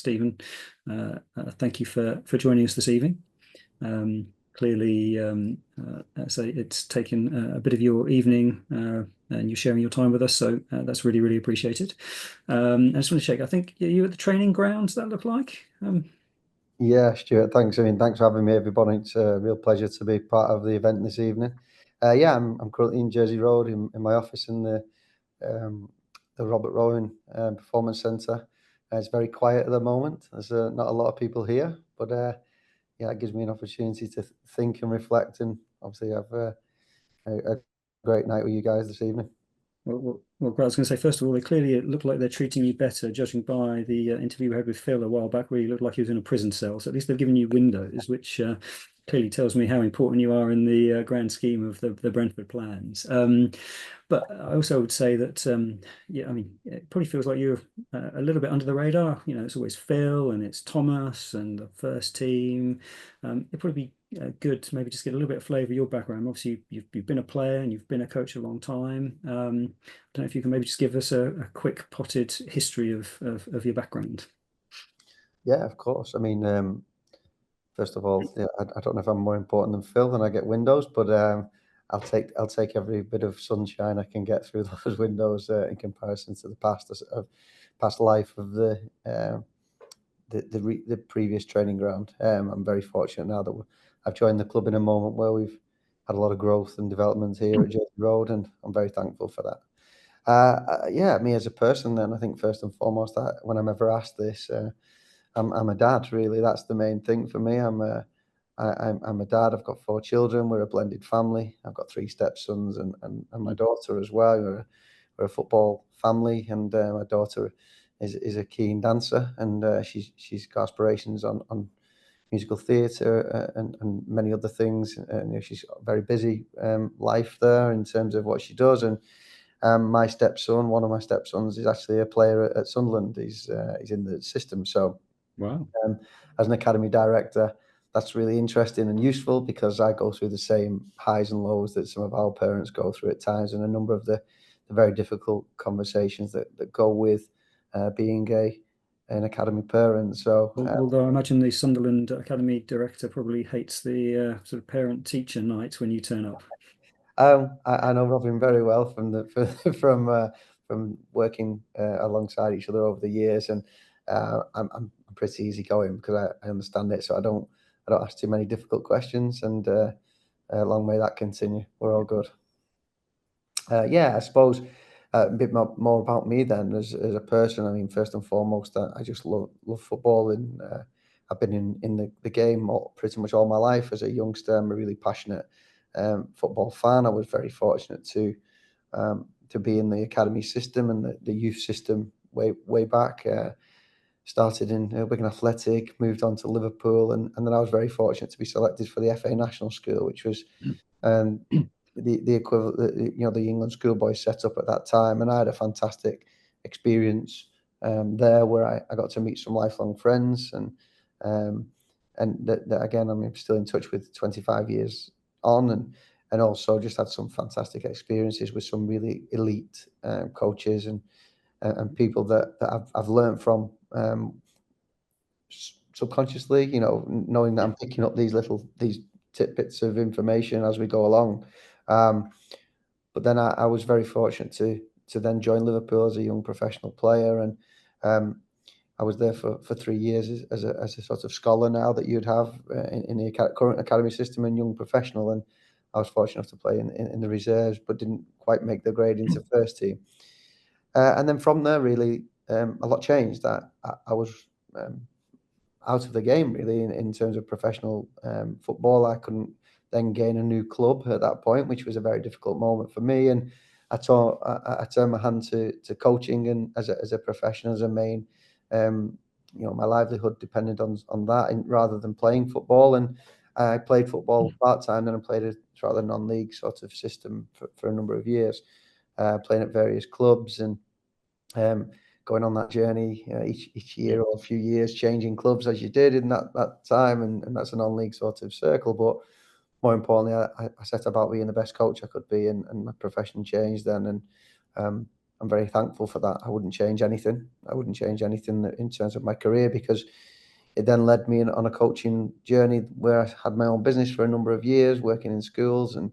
Stephen, thank you for joining us this evening. Clearly, so it's taken a bit of your evening and you're sharing your time with us, so that's really, really appreciated. I just want to check, I think you at the training grounds, that look like? Yeah, Stuart, thanks. Thanks for having me, everybody. It's a real pleasure to be part of the event this evening. Yeah, I'm currently in Jersey Road in my office in the Robert Rowan Performance Centre. It's very quiet at the moment. There's not a lot of people here, but yeah, it gives me an opportunity to think and reflect, and obviously have a great night with you guys this evening. Well, I was going to say, first of all, it looked like they're treating you better, judging by the interview we had with Phil a while back, where you looked like he was in a prison cell. So at least they've given you windows, which clearly tells me how important you are in the grand scheme of the Brentford plans. But I also would say that, yeah, I mean, it probably feels like you're a little bit under the radar. You know, it's always Phil and it's Thomas and the first team. It'd probably be good to maybe just get a little bit of flavour of your background. Obviously, you've been a player and you've been a coach a long time. I don't know if you can maybe just give us a quick potted history of your background. Yeah, of course. First of all, yeah, I don't know if I'm more important than Phil and I get windows, but I'll take every bit of sunshine I can get through those windows in comparison to the past life of the previous training ground. I'm very fortunate now that I've joined the club in a moment where we've had a lot of growth and development here at Jersey Road, and I'm very thankful for that. Yeah, me as a person, then I think first and foremost that when I'm ever asked this. I'm a dad, really. That's the main thing for me. I'm a dad. I've got 4 children. We're a blended family. I've got 3 stepsons and my daughter as well. We're a football family, and my daughter is a keen dancer, and she's got aspirations on musical theatre and many other things. And she's got a very busy life there in terms of what she does. And my stepson, one of my stepsons, is actually a player at Sunderland. He's in the system. So. Wow. As an academy director, that's really interesting and useful because I go through the same highs and lows that some of our parents go through at times, and a number of the very difficult conversations that go with being an academy parent. So, although I imagine the Sunderland Academy director probably hates the sort of parent-teacher night when you turn up. I know Robin very well from working alongside each other over the years, and I'm pretty easygoing because I understand it, so I don't ask too many difficult questions, and long may that continue. We're all good. Yeah, I suppose a bit more about me then as a person. First and foremost, I just love football, and I've been in the game pretty much all my life. As a youngster, I'm a really passionate football fan. I was very fortunate to be in the academy system and the youth system way back. Started in Wigan Athletic, moved on to Liverpool, and then I was very fortunate to be selected for the FA National School, which was the equivalent, the England schoolboys set up at that time. And I had a fantastic experience there where I got to meet some lifelong friends, and that again, I'm still in touch with 25 years on, and also just had some fantastic experiences with some really elite coaches and people that I've learned from subconsciously, knowing that I'm picking up these tidbits of information as we go along. But then I was very fortunate to then join Liverpool as a young professional player, and I was there for 3 years as a sort of scholar now that you'd have in the current academy system and young professional, and I was fortunate enough to play in the reserves, but didn't quite make the grade into first team. And then from there, really, a lot changed. I was out of the game, really, in terms of professional football. I couldn't then gain a new club at that point, which was a very difficult moment for me. And I turned my hand to coaching, and as a profession, as a main, my livelihood depended on that, rather than playing football. And I played football part-time, then I played a rather non-league sort of system for a number of years, playing at various clubs, and going on that journey each year or a few years, changing clubs as you did in that time, and that's a non-league sort of circle. But more importantly, I set about being the best coach I could be, and my profession changed then, and I'm very thankful for that. I wouldn't change anything. I wouldn't change anything in terms of my career, because it then led me on a coaching journey where I had my own business for a number of years, working in schools and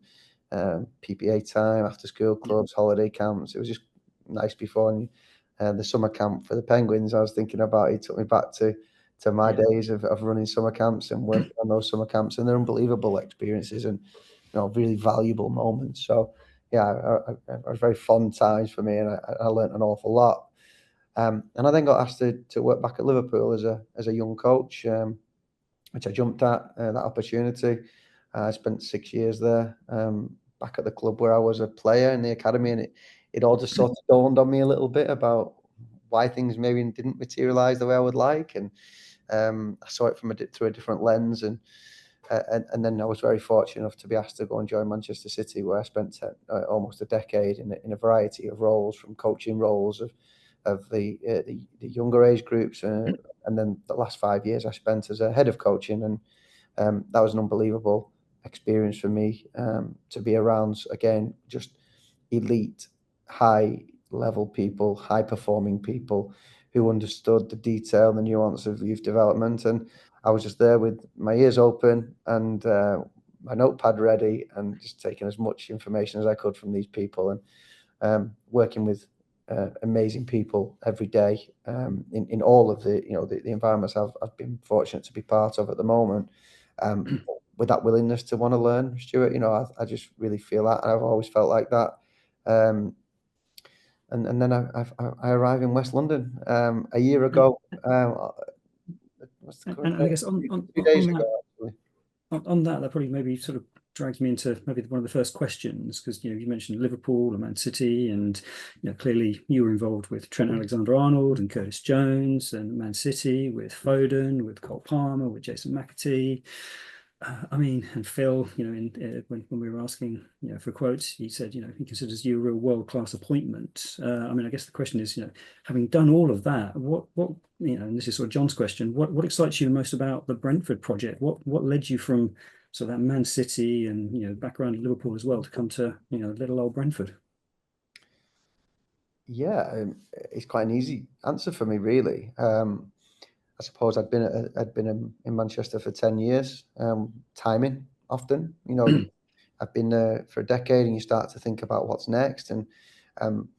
PPA time, after school clubs, holiday camps. It was just nice before. And the summer camp for the Penguins, I was thinking about, it took me back to my days of running summer camps and working on those summer camps, and they're unbelievable experiences and really valuable moments. So yeah, I was very fond times for me, and I learned an awful lot. And I then got asked to work back at Liverpool as a young coach, which I jumped at that opportunity. I spent 6 years there, back at the club where I was a player in the academy, and it all just sort of dawned on me a little bit about why things maybe didn't materialise the way I would like, and I saw it through a different lens, and then I was very fortunate enough to be asked to go and join Manchester City, where I spent almost a decade in a variety of roles, from coaching roles of the younger age groups, and then the last 5 years I spent as a head of coaching, and that was an unbelievable experience for me, to be around, again, just elite, high level people, high performing people who understood the detail and the nuance of youth development. And I was just there with my ears open and my notepad ready, and just taking as much information as I could from these people, and working with amazing people every day, in all of the environments I've been fortunate to be part of at the moment, with that willingness to want to learn, Stuart. I just really feel that, and I've always felt like that. And then I arrived in West London a year ago. What's the current And I date? guess 2 days ago, actually. on that probably maybe sort of drags me into maybe one of the first questions, because you mentioned Liverpool and Man City, and clearly you were involved with Trent Alexander-Arnold and Curtis Jones, and Man City with Foden, with Cole Palmer, with Jason McAtee. I mean, and Phil, when we were asking, for quotes, he said, he considers you a real world-class appointment. I mean, I guess the question is, having done all of that, what, and this is sort of John's question, what excites you the most about the Brentford project? What led you from sort of that Man City and, background in Liverpool as well to come to, little old Brentford? Yeah, it's quite an easy answer for me, really. I suppose I'd been in Manchester for 10 years, timing often. I've been there for a decade, and you start to think about what's next. And um,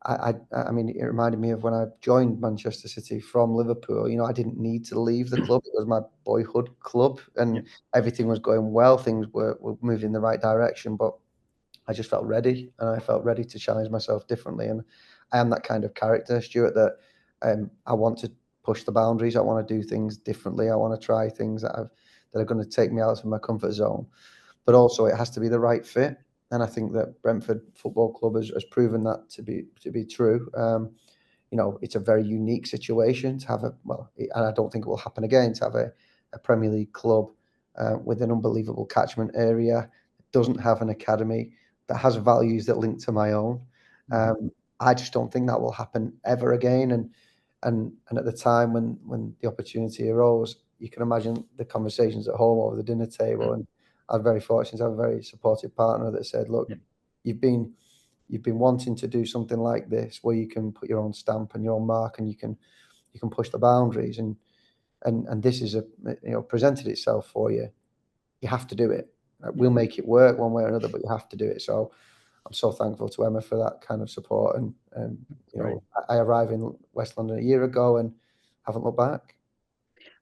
I mean, it reminded me of when I joined Manchester City from Liverpool. I didn't need to leave the club; it was my boyhood club, Yeah, and everything was going well. Things were moving in the right direction, but I just felt ready, and I felt ready to challenge myself differently. And I am that kind of character, Stuart, that I want to push the boundaries. I want to do things differently. I want to try things that are going to take me out of my comfort zone. But also, it has to be the right fit. And I think that Brentford Football Club has proven that to be true. It's a very unique situation to have and I don't think it will happen again, to have a Premier League club with an unbelievable catchment area, doesn't have an academy, that has values that link to my own. I just don't think that will happen ever again. And at the time when the opportunity arose, you can imagine the conversations at home over the dinner table. And I was very fortunate to have a very supportive partner that said, "Look, yeah, you've been wanting to do something like this, where you can put your own stamp and your own mark, and you can push the boundaries, and this is presented itself for you. You have to do it. We'll make it work one way or another, but you have to do it." So I'm so thankful to Emma for that kind of support. And great. I arrived in West London a year ago and haven't looked back.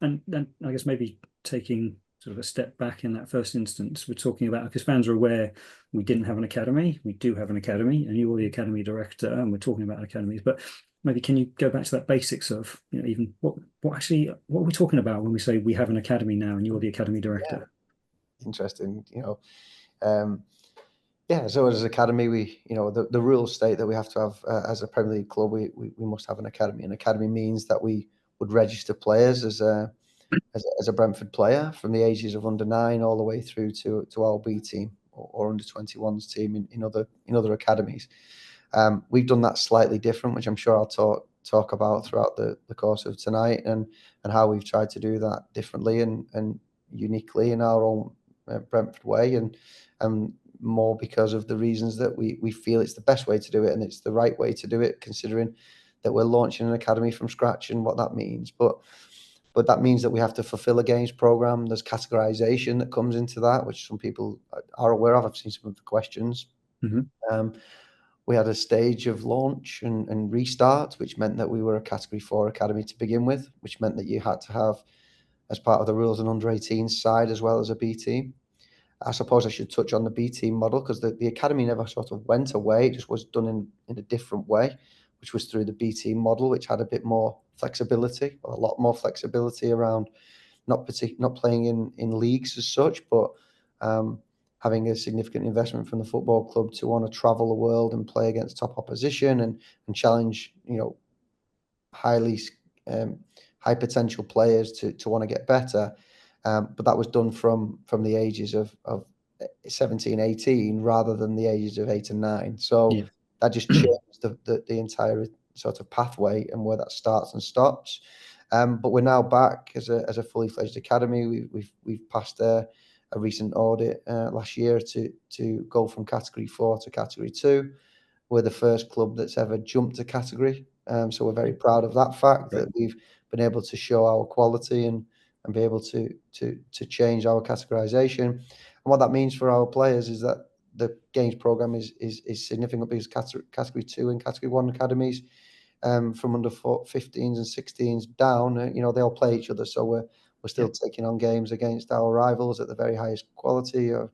And then I guess maybe taking sort of a step back in that first instance, we're talking about, because fans are aware we didn't have an academy, we do have an academy, and you're the academy director, and we're talking about academies. But maybe can you go back to that basics of, even what are we talking about when we say we have an academy now and you're the academy director? Interesting. Um, Yeah, so as an academy, the rules state that we have to have, as a Premier League club, we must have an academy. An academy means that we would register players as a Brentford player from the ages of under 9 all the way through to our B team, or under 21s team in other academies. We've done that slightly different, which I'm sure I'll talk about throughout the course of tonight, and how we've tried to do that differently and uniquely in our own Brentford way. And more because of the reasons that we feel it's the best way to do it and it's the right way to do it, considering that we're launching an academy from scratch and what that means. But that means that we have to fulfill a games program. There's categorization that comes into that, which some people are aware of. I've seen some of the questions. We had a stage of launch and restart, which meant that we were a Category 4 academy to begin with, which meant that you had to have, as part of the rules, an under-18s side as well as a B team. I suppose I should touch on the B team model, because the academy never sort of went away. It just was done in a different way, which was through the B team model, which had a bit more flexibility, or a lot more flexibility around not playing in leagues as such, but having a significant investment from the football club to want to travel the world and play against top opposition and challenge, highly high potential players to want to get better. But that was done from the ages of 17, 18, rather than the ages of 8 and 9. So that just changed the entire sort of pathway and where that starts and stops. But we're now back as a fully fledged academy. We've passed a recent audit last year to go from Category 4 to Category 2. We're the first club that's ever jumped a category. So we're very proud of that fact, that we've been able to show our quality and be able to change our categorization. And what that means for our players is that the games program is significant, because Category 2 and Category 1 academies, from under 15s and 16s down, they all play each other. So we're still taking on games against our rivals at the very highest quality of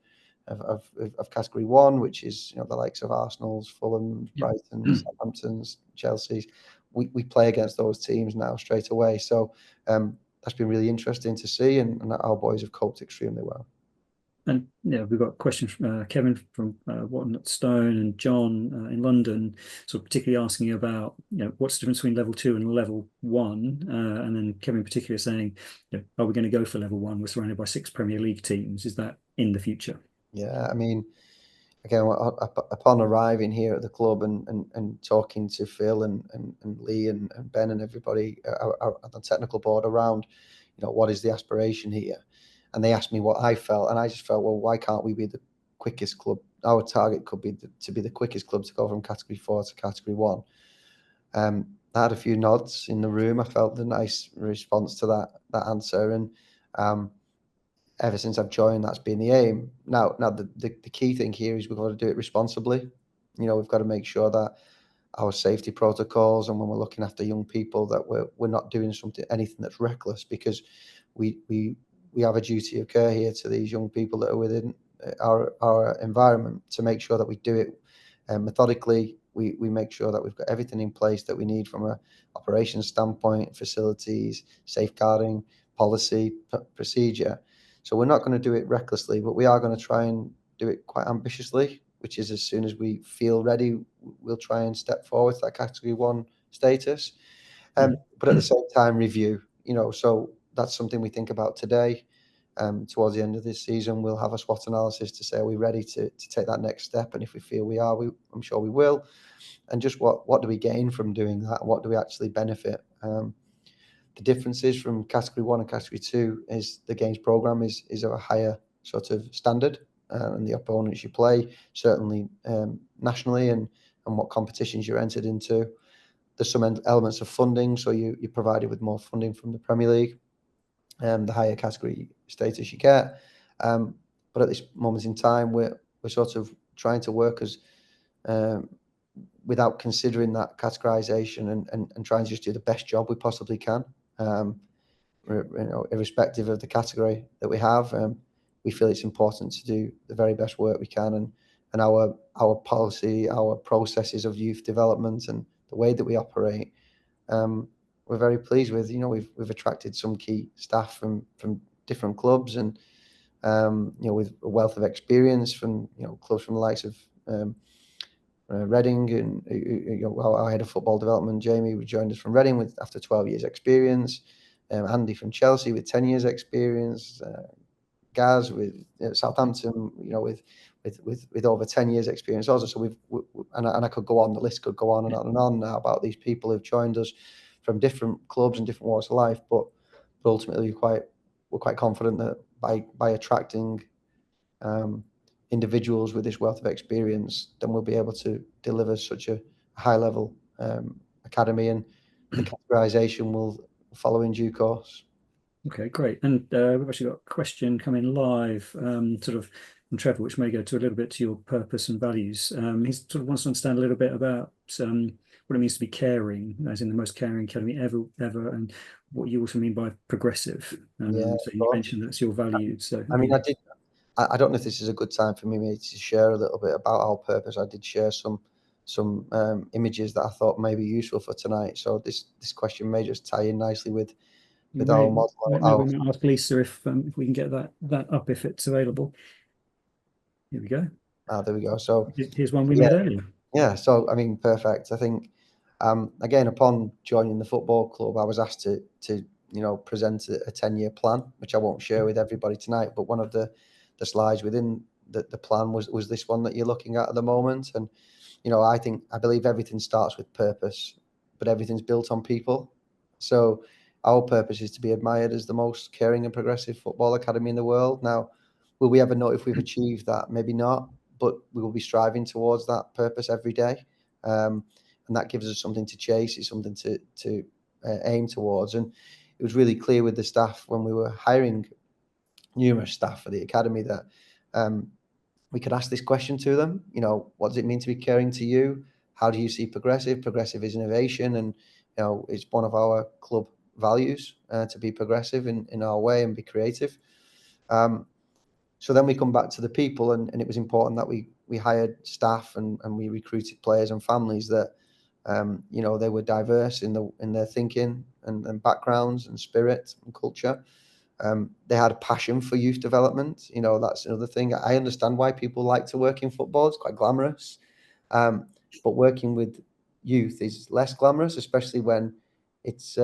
Category 1, which is the likes of Arsenal's, Fulham, Brighton, Southampton's, Chelsea's. We play against those teams now straight away. So that's been really interesting to see, and our boys have coped extremely well. And we've got questions from Kevin from Walnut Stone, and John in London, sort of particularly asking about what's the difference between level 2 and level 1, and then Kevin in particular saying, are we going to go for level 1? We're surrounded by 6 Premier League teams. Is that in the future? Yeah, I mean, again, upon arriving here at the club and talking to Phil and Lee and Ben and everybody at the technical board around, what is the aspiration here? And they asked me what I felt, and I just felt, well, why can't we be the quickest club? Our target could be to be the quickest club to go from Category 4 to Category 1. I had a few nods in the room. I felt the nice response to that answer, and ever since I've joined, that's been the aim. Now the key thing here is we've got to do it responsibly. We've got to make sure that our safety protocols, and when we're looking after young people, that we're not doing anything that's reckless, because we have a duty of care here to these young people that are within our environment, to make sure that we do it methodically. We make sure that we've got everything in place that we need from a operations standpoint, facilities, safeguarding, policy, procedure. So we're not going to do it recklessly, but we are going to try and do it quite ambitiously, which is, as soon as we feel ready, we'll try and step forward to that Category 1 status. But at the same time, review, so that's something we think about today. Towards the end of this season, we'll have a SWOT analysis to say, are we ready to take that next step? And if we feel we are, I'm sure we will. And just what do we gain from doing that? What do we actually benefit? The differences from Category 1 and Category 2 is the games program is of a higher sort of standard, and the opponents you play, certainly nationally, and what competitions you're entered into. There's some elements of funding, so you're provided with more funding from the Premier League, the higher category status you get. But at this moment in time, we're sort of trying to work as without considering that categorization, and trying to just do the best job we possibly can. Irrespective of the category that we have, we feel it's important to do the very best work we can, and our policy, our processes of youth development, and the way that we operate, we're very pleased with. We've attracted some key staff from different clubs, and with a wealth of experience from clubs from the likes of Reading, and our head of football development, Jamie, who joined us from Reading after 12 years experience. Andy from Chelsea with 10 years experience. Gaz with Southampton, with over 10 years experience also. So and I could go on. The list could go on and on now about these people who've joined us from different clubs and different walks of life. But ultimately, we're quite confident that by attracting individuals with this wealth of experience, then we'll be able to deliver such a high level academy, and the categorization will follow in due course. Okay, great. And we've actually got a question coming live, sort of from Trevor, which may go to a little bit to your purpose and values. He sort of wants to understand a little bit about what it means to be caring, as in the most caring academy ever, and what you also mean by progressive. Yeah, So of you course. mentioned that's your values. So I mean, I don't know if this is a good time for me maybe to share a little bit about our purpose. I did share some images that I thought may be useful for tonight. So this question may just tie in nicely with our model. Maybe we might ask Lisa if we can get that up if it's available. Here we go. There we go. So Here's one we yeah, made earlier. yeah. So I mean, perfect. I think again, upon joining the football club, I was asked to present a 10-year plan, which I won't share with everybody tonight. But one of the slides within the plan was this one that you're looking at the moment. And I believe everything starts with purpose, but everything's built on people. So our purpose is to be admired as the most caring and progressive football academy in the world. Now, will we ever know if we've achieved that? Maybe not, but we will be striving towards that purpose every day. And that gives us something to chase. It's something to aim towards. And it was really clear with the staff when we were hiring numerous staff for the academy that we could ask this question to them. What does it mean to be caring to you? How do you see progressive? Progressive is innovation, and it's one of our club values to be progressive in our way and be creative. So then we come back to the people, and it was important that we hired staff and we recruited players and families that they were diverse in their thinking and backgrounds and spirit and culture. They had a passion for youth development. That's another thing. I understand why people like to work in football. It's quite glamorous. But working with youth is less glamorous, especially when it's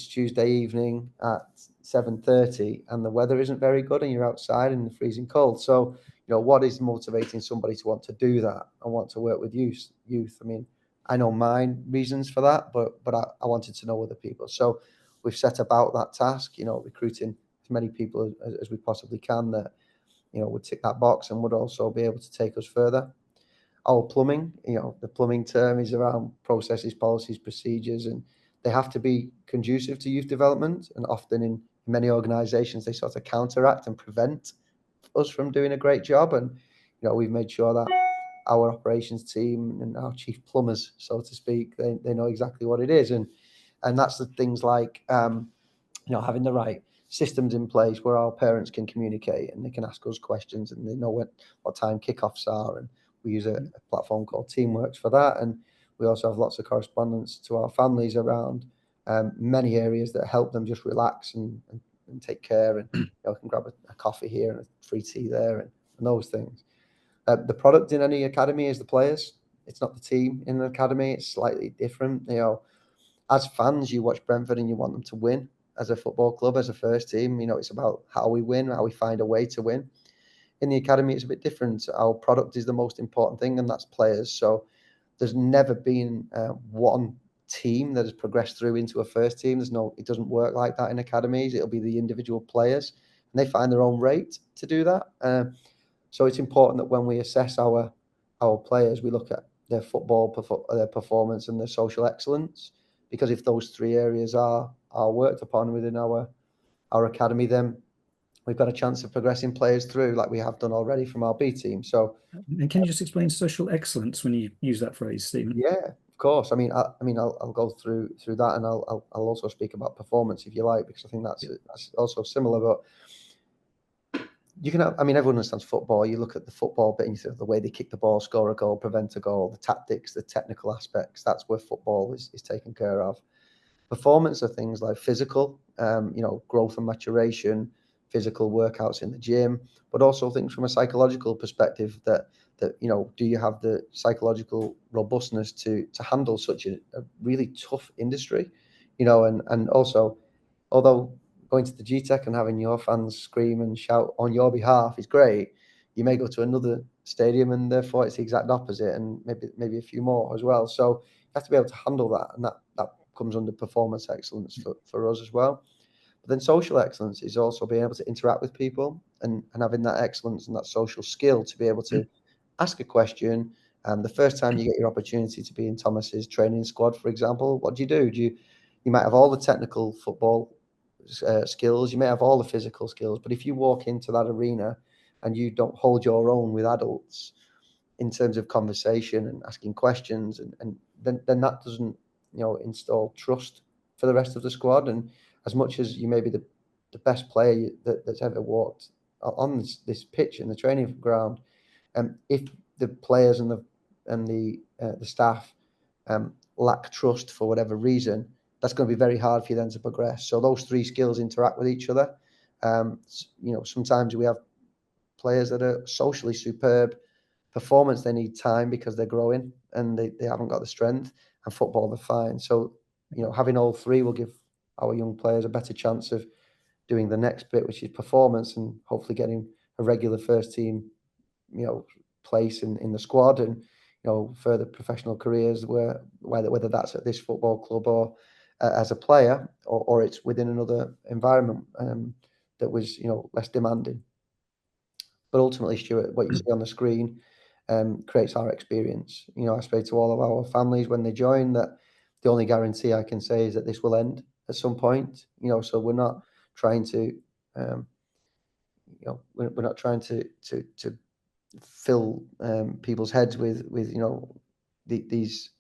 Tuesday evening at 7:30 and the weather isn't very good and you're outside in the freezing cold. So, what is motivating somebody to want to do that and want to work with youth? I mean, I know my reasons for that, but I wanted to know other people. So we've set about that task, recruiting as many people as we possibly can that, would tick that box and would also be able to take us further. Our plumbing, the plumbing term is around processes, policies, procedures, and they have to be conducive to youth development. And often in many organisations, they sort of counteract and prevent us from doing a great job. And, we've made sure that our operations team and our chief plumbers, so to speak, they know exactly what it is. And that's the things like, having the right systems in place where our parents can communicate and they can ask us questions and they know what time kickoffs are. And we use a platform called Teamworks for that. And we also have lots of correspondence to our families around many areas that help them just relax and take care. And can grab a coffee here and a free tea there and those things. The product in any academy is the players. It's not the team in an academy. It's slightly different. As fans, you watch Brentford and you want them to win. As a football club, as a first team, it's about how we win, how we find a way to win. In the academy, it's a bit different. Our product is the most important thing, and that's players. So there's never been one team that has progressed through into a first team. It doesn't work like that in academies. It'll be the individual players, and they find their own rate to do that. So it's important that when we assess our players, we look at their their performance and their social excellence, because if those three areas are worked upon within our academy, then we've got a chance of progressing players through like we have done already from our B team. So, and can you just explain social excellence when you use that phrase, Stephen? Yeah, of course. I'll go through that, and I'll also speak about performance if you like, because I think that's also similar. But you can have, everyone understands football. You look at the football bit and you think of the way they kick the ball, score a goal, prevent a goal, the tactics, the technical aspects. That's where football is taken care of. Performance are things like physical, growth and maturation, physical workouts in the gym, but also things from a psychological perspective that do you have the psychological robustness to handle such a really tough industry, and also, although going to the GTEC and having your fans scream and shout on your behalf is great, you may go to another stadium and therefore it's the exact opposite, and maybe a few more as well. So you have to be able to handle that, and that comes under performance excellence for us as well. But then social excellence is also being able to interact with people and having that excellence and that social skill to be able to ask a question. The first time you get your opportunity to be in Thomas's training squad, for example, what do? You might have all the technical football skills, you may have all the physical skills, but if you walk into that arena and you don't hold your own with adults in terms of conversation and asking questions, and then that doesn't, install trust for the rest of the squad. And as much as you may be the best player that's ever walked on this pitch in the training ground, if the players and the staff lack trust for whatever reason, that's going to be very hard for you then to progress. So those three skills interact with each other. Sometimes we have players that are socially superb. Performance, they need time because they're growing and they haven't got the strength, and football, they're fine. So, having all three will give our young players a better chance of doing the next bit, which is performance, and hopefully getting a regular first team, place in the squad, and, further professional careers whether that's at this football club or as a player, or it's within another environment that was, less demanding. But ultimately, Stuart, what you see on the screen creates our experience. I say to all of our families when they join that the only guarantee I can say is that this will end at some point. So we're not trying to, we're not trying to fill people's heads with these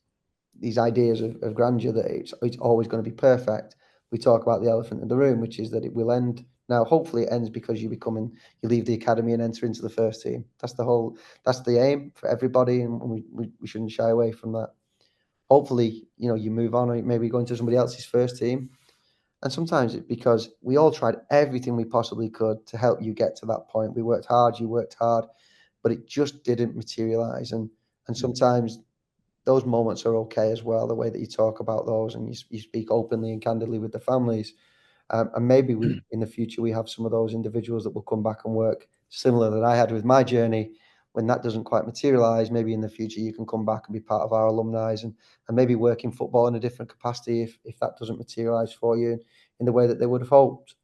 ideas of grandeur that it's always going to be perfect. We talk about the elephant in the room, which is that it will end. Now, hopefully, it ends because you leave the academy and enter into the first team. That's the aim for everybody, and we shouldn't shy away from that. Hopefully, you move on, or maybe go into somebody else's first team. And sometimes it's because we all tried everything we possibly could to help you get to that point. We worked hard, you worked hard, but it just didn't materialize. And sometimes those moments are okay as well, the way that you talk about those and you speak openly and candidly with the families. And maybe in the future, we have some of those individuals that will come back and work similar that I had with my journey. When that doesn't quite materialize, maybe in the future you can come back and be part of our alumni and maybe work in football in a different capacity if that doesn't materialize for you in the way that they would have hoped.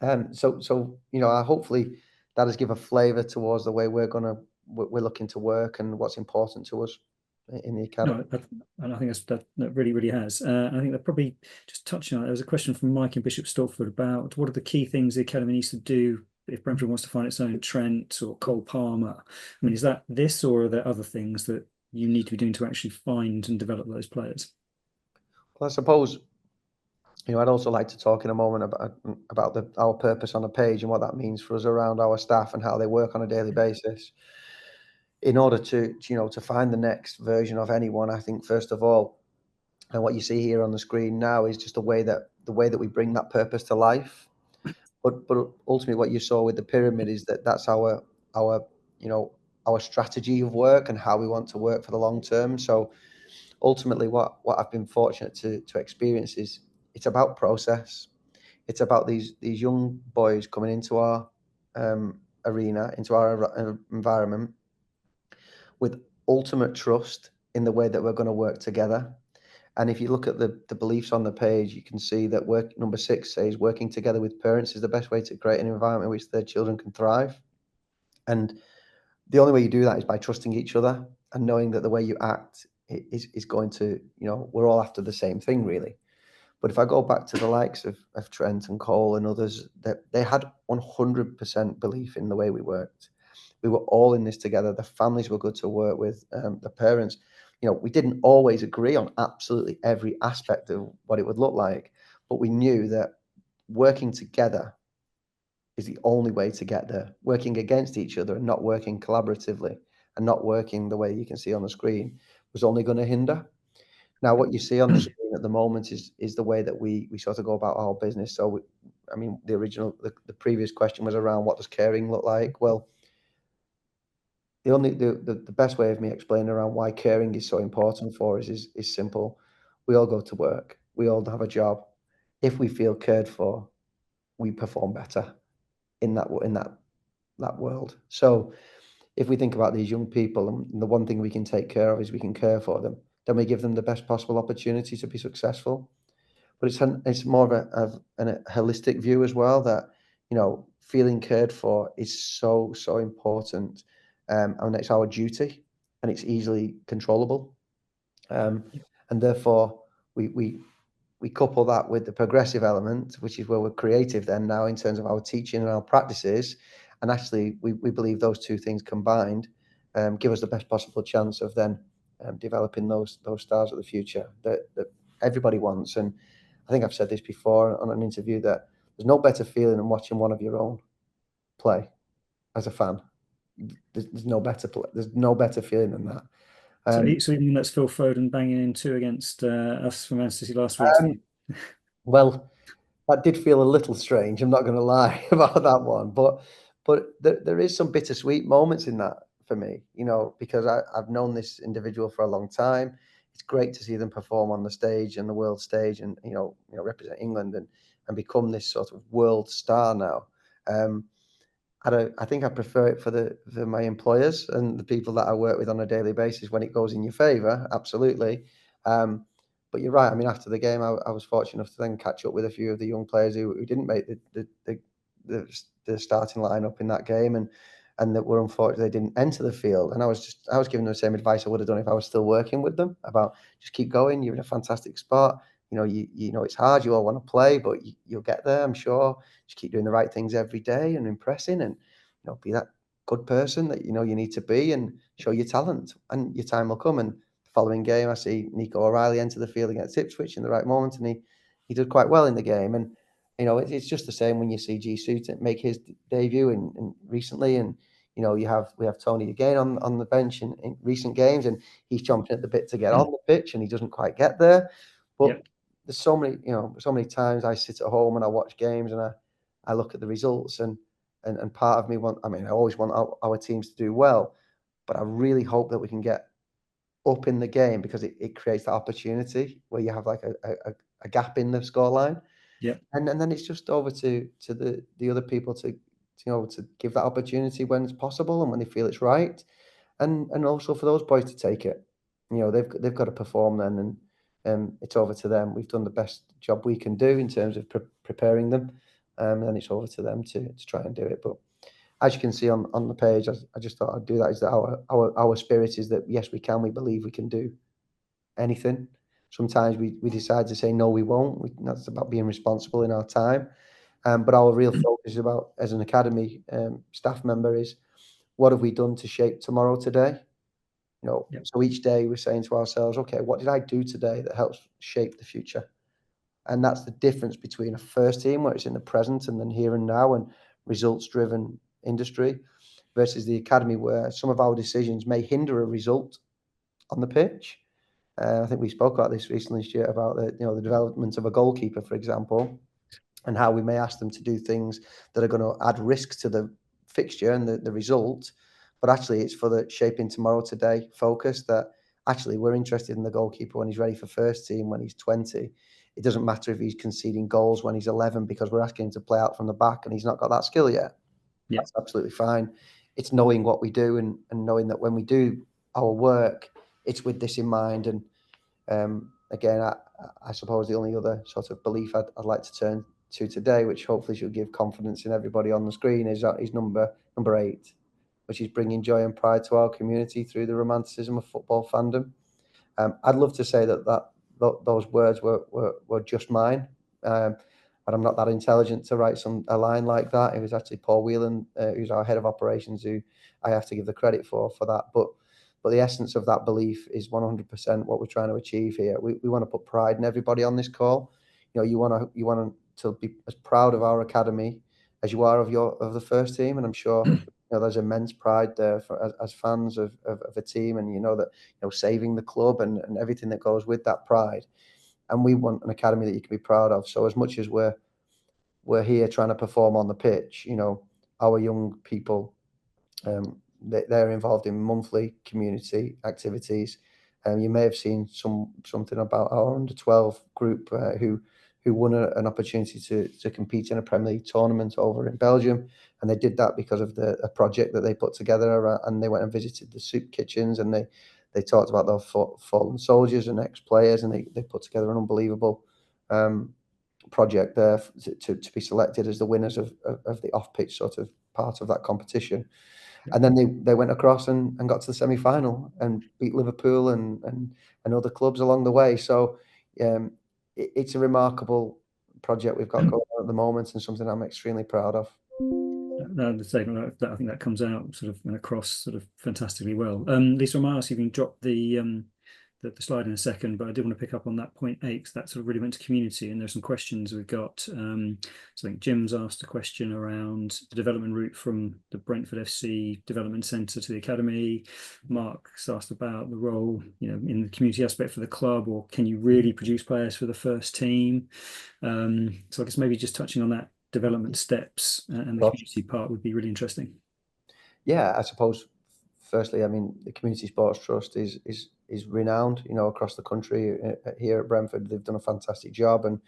Hopefully that has given a flavour towards the way we're looking to work and what's important to us in the academy. No, and I think that really, really has. I think that probably just touching on it, there was a question from Mike in Bishop Stortford about what are the key things the academy needs to do if Brentford wants to find its own Trent or Cole Palmer. I mean, is that this, or are there other things that you need to be doing to actually find and develop those players? Well, I suppose, I'd also like to talk in a moment about our purpose on the page and what that means for us around our staff and how they work on a daily basis. In order to find the next version of anyone, I think first of all, and what you see here on the screen now is just the way that we bring that purpose to life. But ultimately, what you saw with the pyramid is that's our strategy of work and how we want to work for the long term. So ultimately, what I've been fortunate to experience is it's about process. It's about these young boys coming into our arena, into our environment, with ultimate trust in the way that we're going to work together. And if you look at the beliefs on the page, you can see that number 6 says working together with parents is the best way to create an environment in which their children can thrive. And the only way you do that is by trusting each other and knowing that the way you act is going to, we're all after the same thing, really. But if I go back to the likes of Trent and Cole and others, that they had 100% belief in the way we worked. We were all in this together. The families were good to work with, the parents. We didn't always agree on absolutely every aspect of what it would look like, but we knew that working together is the only way to get there. Working against each other and not working collaboratively and not working the way you can see on the screen was only going to hinder. Now, what you see on the screen at the moment is the way that we sort of go about our business. So, the previous question was around what does caring look like? Well, the best way of me explaining around why caring is so important for us is simple. We all go to work. We all have a job. If we feel cared for, we perform better in that world. So if we think about these young people, and the one thing we can take care of is we can care for them, then we give them the best possible opportunity to be successful. but it's more of a holistic view as well, that, you know, feeling cared for is so important, and it's our duty, and it's easily controllable, and therefore we couple that with the progressive element, which is where we're creative then now in terms of our teaching and our practices, and actually we believe those two things combined give us the best possible chance of then developing those stars of the future that everybody wants. And I think I've said this before on an interview, that there's no better feeling than watching one of your own play as a fan. There's no better feeling than that. So even that's Phil Foden banging in two against us from Man City last week. Well, that did feel a little strange, I'm not going to lie about that one, but there is some bittersweet moments in that for me, you know, because I've known this individual for a long time. It's great to see them perform on the stage and the world stage, and you know represent England and become this sort of world star now. I think I prefer it for my employers and the people that I work with on a daily basis when it goes in your favour, absolutely. But you're right. I mean, after the game, I was fortunate enough to then catch up with a few of the young players who didn't make the starting lineup in that game, and that were unfortunate they didn't enter the field. And I was giving them the same advice I would have done if I was still working with them, about just keep going. You're in a fantastic spot. You know, you know it's hard. You all want to play, but you'll get there, I'm sure. Just keep doing the right things every day and impressing, and you know, be that good person that you know you need to be, and show your talent, and your time will come. And the following game, I see Nico O'Reilly enter the field against Ipswich in the right moment, and he did quite well in the game. And you know, it's just the same when you see Jisoo make his debut in recently, and you know, we have Tony again on the bench in recent games, and he's chomping at the bit to get on the pitch, and he doesn't quite get there. But there's so many times I sit at home and I watch games, and I look at the results, and part of me I always want our teams to do well, but I really hope that we can get up in the game, because it creates that opportunity where you have like a gap in the scoreline. Yeah. And then it's just over to the other people to give that opportunity when it's possible and when they feel it's right, and also for those boys to take it. You know, they've got to perform then, and it's over to them. We've done the best job we can do in terms of preparing them, and it's over to them to try and do it. But as you can see on the page, I just thought I'd do that. Is that our spirit is that yes, we can. We believe we can do anything. Sometimes we decide to say no, we won't. That's about being responsible in our time. But our real focus is about, as an academy staff member, is what have we done to shape tomorrow today? You know, so each day we're saying to ourselves, okay, what did I do today that helps shape the future? And that's the difference between a first team, where it's in the present and then here and now and results-driven industry, versus the academy, where some of our decisions may hinder a result on the pitch. I think we spoke about this recently, Stuart, about the development of a goalkeeper, for example, and how we may ask them to do things that are going to add risk to the fixture and the result. But actually, it's for the shaping tomorrow today focus, that actually we're interested in the goalkeeper when he's ready for first team, when he's 20. It doesn't matter if he's conceding goals when he's 11, because we're asking him to play out from the back and he's not got that skill yet. Yeah. That's absolutely fine. It's knowing what we do, and knowing that when we do our work, it's with this in mind. And again, I suppose the only other sort of belief I'd like to turn to today, which hopefully should give confidence in everybody on the screen, is number 8, which is bringing joy and pride to our community through the romanticism of football fandom. I'd love to say that those words were just mine, but I'm not that intelligent to write a line like that. It was actually Paul Whelan, who's our head of operations, who I have to give the credit for that. But the essence of that belief is 100% what we're trying to achieve here. We want to put pride in everybody on this call. You know, you want to be as proud of our academy as you are of the first team, and I'm sure there's immense pride there as fans of a team, and that saving the club and everything that goes with that pride. And we want an academy that you can be proud of. So as much as we're here trying to perform on the pitch, our young people, they're involved in monthly community activities. You may have seen something about our under-12 group who won an opportunity to compete in a Premier League tournament over in Belgium, and they did that because of a project that they put together, and they went and visited the soup kitchens, and they talked about their fallen soldiers and ex-players, and they put together an unbelievable project there to be selected as the winners of the off-pitch sort of part of that competition. And then they went across and got to the semi-final and beat Liverpool and other clubs along the way. So it's a remarkable project we've got going on at the moment, and something I'm extremely proud of. No, the statement that I think that comes out sort of and across sort of fantastically well. Lisa, I might ask you if you can drop the slide in a second, but I did want to pick up on that point 8, because that sort of really went to community, and there's some questions we've got. So I think Jim's asked a question around the development route from the Brentford FC Development Centre to the Academy. Mark's asked about the role, in the community aspect for the club, or can you really produce players for the first team? So I guess maybe just touching on that development steps and the community part would be really interesting. Yeah, I suppose firstly, I mean, the Community Sports Trust is renowned, across the country. Here at Brentford, they've done a fantastic job, and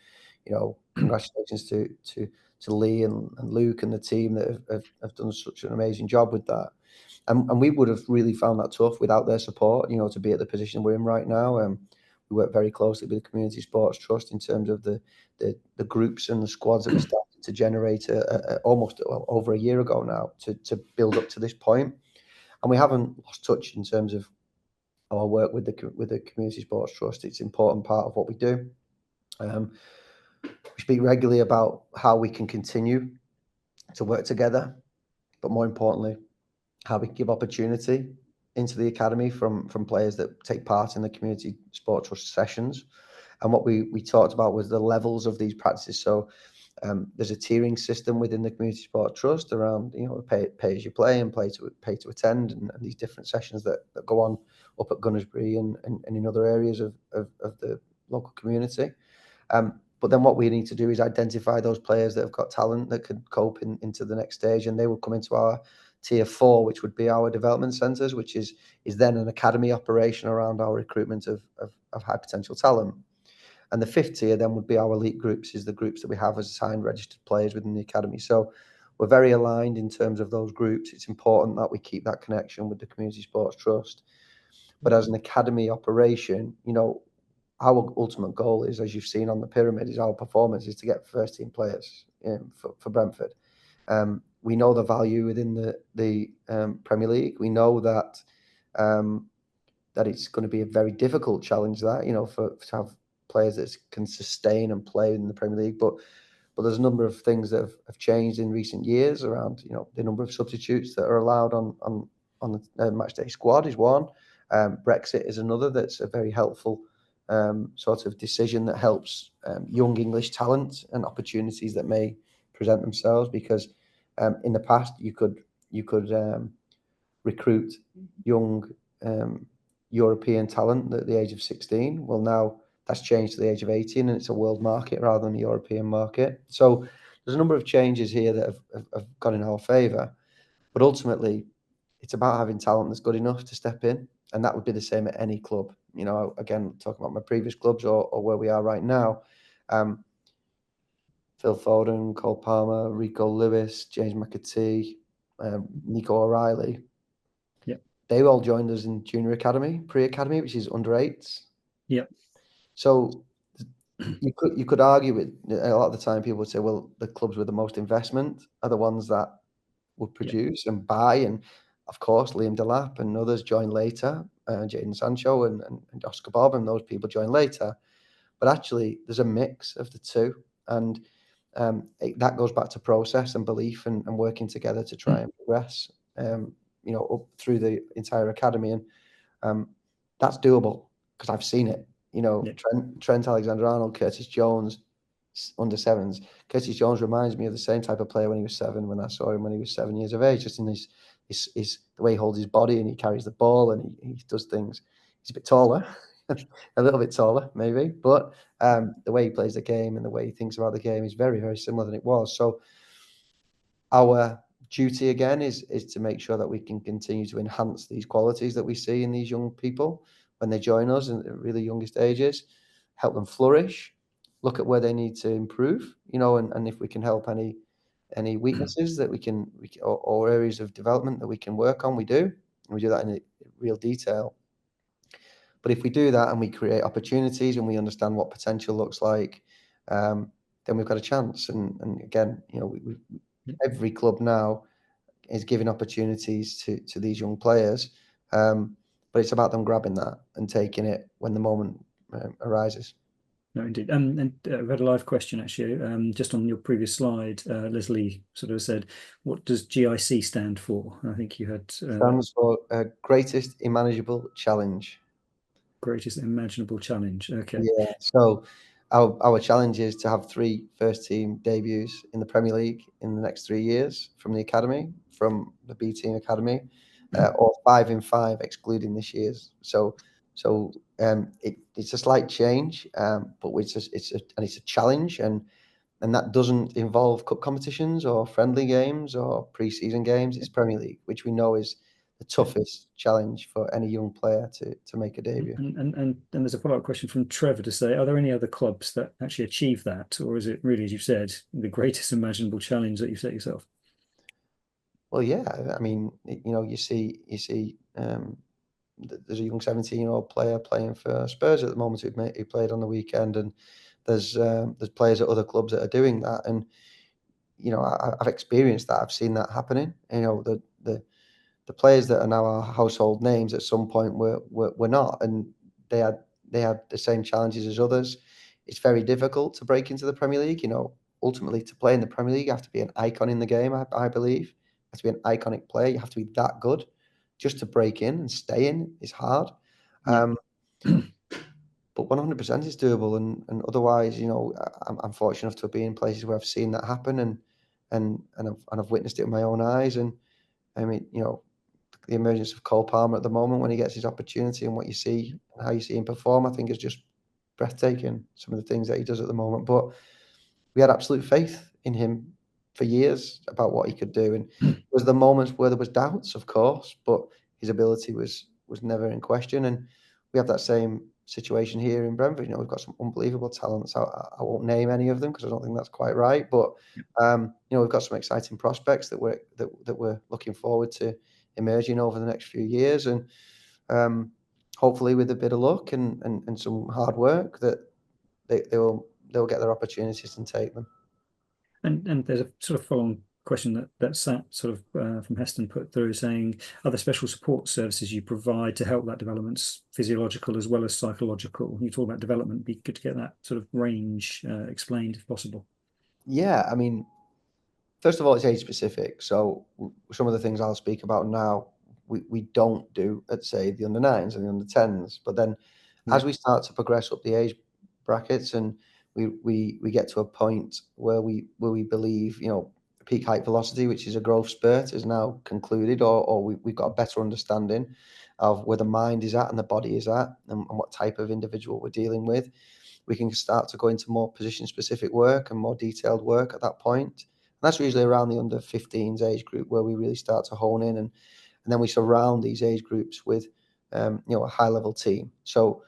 congratulations to Lee and Luke and the team that have done such an amazing job with that. And we would have really found that tough without their support, to be at the position we're in right now. We work very closely with the Community Sports Trust in terms of the groups and the squads that we started to generate almost over a year ago now to build up to this point. And we haven't lost touch in terms of our work with the Community Sports Trust. It's an important part of what we do. We speak regularly about how we can continue to work together, but more importantly, how we give opportunity into the academy from players that take part in the Community Sports Trust sessions. And what we talked about was the levels of these practices. So there's a tiering system within the Community Sports Trust around, pay as you play and pay to attend, and these different sessions that go on up at Gunnersbury and in other areas of the local community. But then what we need to do is identify those players that have got talent that could cope into the next stage, and they will come into our tier 4, which would be our development centres, which is then an academy operation around our recruitment of high potential talent. And the 5th tier then would be our elite groups, is the groups that we have as assigned registered players within the academy. So we're very aligned in terms of those groups. It's important that we keep that connection with the Community Sports Trust. But as an academy operation, our ultimate goal is, as you've seen on the pyramid, is our performance is to get first team players for Brentford. We know the value within the Premier League. We know that it's going to be a very difficult challenge to have players that can sustain and play in the Premier League. But there's a number of things that have changed in recent years around, the number of substitutes that are allowed on the match day squad is one. Brexit is another that's a very helpful sort of decision that helps young English talent and opportunities that may present themselves, because in the past you could recruit young European talent at the age of 16. Well, now that's changed to the age of 18, and it's a world market rather than a European market. So there's a number of changes here that have gone in our favour, but ultimately it's about having talent that's good enough to step in, and that would be the same at any club. Again, talking about my previous clubs or where we are right now, Phil Foden, Cole Palmer, Rico Lewis, James McAtee, Nico O'Reilly. Yeah, they all joined us in junior academy, pre-academy, which is under 8s. Yeah. So you could argue with a lot of the time. People would say, well, the clubs with the most investment are the ones that would produce and buy, and of course Liam Delap and others joined later, Jadon Sancho and Oscar Bob, and those people joined later. But actually there's a mix of the two, and that goes back to process and belief and working together to try and progress up through the entire academy. And that's doable because I've seen it. Trent Alexander-Arnold, Curtis Jones, under 7s. Curtis Jones reminds me of the same type of player when he was 7, when I saw him when he was 7 years of age, just in his the way he holds his body and he carries the ball and he does things. He's a bit taller, a little bit taller maybe, but the way he plays the game and the way he thinks about the game is very, very similar than it was. So our duty again is to make sure that we can continue to enhance these qualities that we see in these young people when they join us in really youngest ages, help them flourish, look at where they need to improve, and if we can help any weaknesses that we can or areas of development that we can work on, we do. And we do that in real detail. But if we do that and we create opportunities and we understand what potential looks like, then we've got a chance. And again, you know, every club now is giving opportunities to these young players, but it's about them grabbing that and taking it when the moment arises. No, indeed. And we've had a live question actually, just on your previous slide. Leslie sort of said, what does GIC stand for? I think you had Stands for Greatest Imaginable Challenge. Greatest Imaginable Challenge. Okay. Yeah. So our challenge is to have 3 first-team debuts in the Premier League in the next 3 years from the academy, from the B Team Academy, or 5 in 5, excluding this year's. It's a slight change, but it's a challenge, and that doesn't involve cup competitions or friendly games or pre-season games. It's Premier League, which we know is the toughest challenge for any young player to make a debut. And there's a follow-up question from Trevor to say, are there any other clubs that actually achieve that, or is it really, as you've said, the greatest imaginable challenge that you've set yourself? Well, yeah. I mean, you know, you see, there's a young 17-year-old player playing for Spurs at the moment who played on the weekend, and there's players at other clubs that are doing that, and you know, I've experienced that. I've seen that happening. You know, the players that are now our household names at some point were not, and they had the same challenges as others. It's very difficult to break into the Premier League. You know, ultimately to play in the Premier League, you have to be an icon in the game. I believe you have to be an iconic player. You have to be that good. Just to break in and stay in is hard. Yeah. But 100% is doable, and otherwise, you know, I'm fortunate enough to be in places where I've seen that happen, and I've witnessed it with my own eyes. And I mean, you know, the emergence of Cole Palmer at the moment when he gets his opportunity and what you see and how you see him perform, I think is just breathtaking. Some of the things that he does at the moment, but we had absolute faith in him for years about what he could do, and there was the moments where there was doubts, of course, but his ability was never in question. And we have that same situation here in Brentford. You know, we've got some unbelievable talents. I won't name any of them because I don't think that's quite right, but you know, we've got some exciting prospects that we're looking forward to emerging over the next few years, and hopefully with a bit of luck and some hard work that they'll get their opportunities and take them. And there's a sort of follow-on question that sat sort of from Heston put through saying, are there special support services you provide to help that development's physiological as well as psychological? You talk about development, it'd be good to get that sort of range explained if possible. Yeah, I mean, first of all, it's age specific. So some of the things I'll speak about now, we don't do at, say, the under 9s and the under 10s. But then as we start to progress up the age brackets and we get to a point where we believe, you know, peak height velocity, which is a growth spurt, is now concluded, or we've got a better understanding of where the mind is at and the body is at, and what type of individual we're dealing with, we can start to go into more position specific work and more detailed work at that point. And that's usually around the under 15s age group where we really start to hone in, and then we surround these age groups with you know, a high level team. So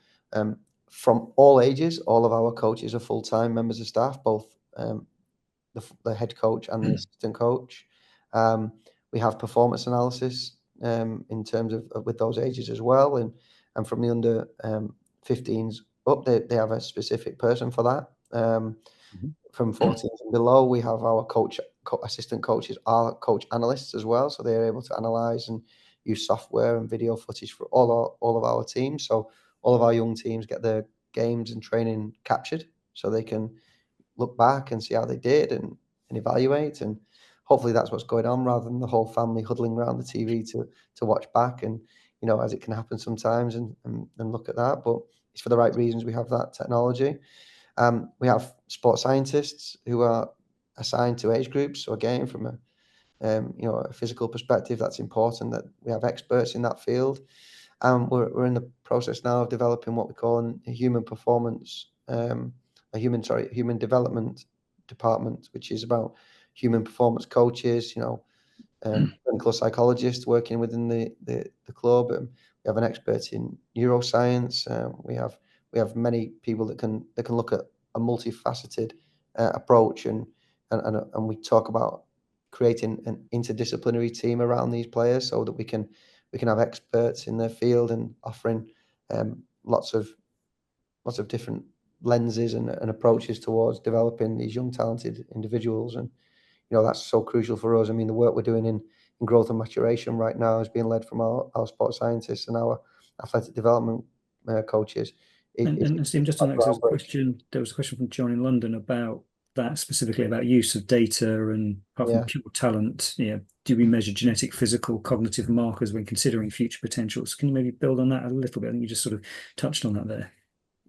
from all ages, all of our coaches are full-time members of staff, both the head coach and the assistant coach. We have performance analysis in terms of with those ages as well, and from the under 15s up, they have a specific person for that. From 14s and below, we have our assistant coaches, our coach analysts as well, so they're able to analyze and use software and video footage for all of our teams. So all of our young teams get their games and training captured, so they can look back and see how they did and evaluate. And hopefully that's what's going on, rather than the whole family huddling around the TV to watch back, and you know, as it can happen sometimes, and look at that. But it's for the right reasons we have that technology. We have sports scientists who are assigned to age groups. So again, from a you know, a physical perspective, that's important that we have experts in that field. We're in the process now of developing what we call a human performance, human development department, which is about human performance coaches, you know, clinical psychologists working within the club. And we have an expert in neuroscience. We have many people that can look at a multifaceted approach, and we talk about creating an interdisciplinary team around these players so that we can have experts in their field and offering lots of different lenses and approaches towards developing these young talented individuals. And that's so crucial for us. I mean, the work we're doing in growth and maturation right now is being led from our sports scientists and our athletic development coaches. And Stephen, just on that, 'cause there was a question from John in London about that, specifically about use of data, and apart from pure talent, do we measure genetic, physical, cognitive markers when considering future potentials? Can you maybe build on that a little bit? I think you just sort of touched on that there.